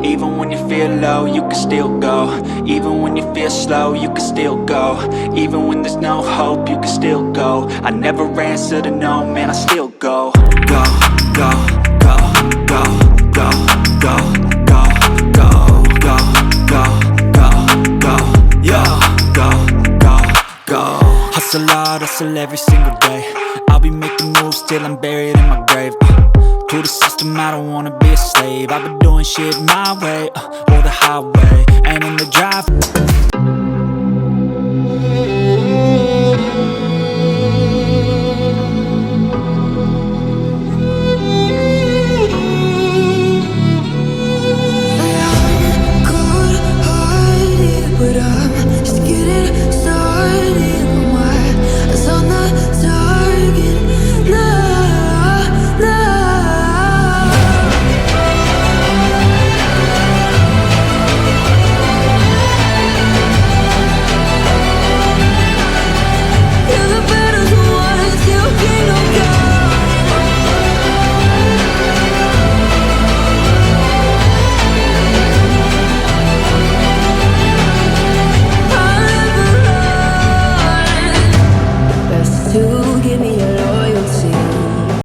Even when you feel low, you can still go. Even when you feel slow, you can still go. Even when there's no hope, you can still go. I never answer to no, man, I still go. Go, go, go, go, go, go, go, go, go, go, go, go, yo, go, go, go. Hustle hard, hustle every single day. I'll be making moves till I'm buried in my grave. To the system, I don't wanna be a slave. I've been doing shit my way, or the highway. And in the drive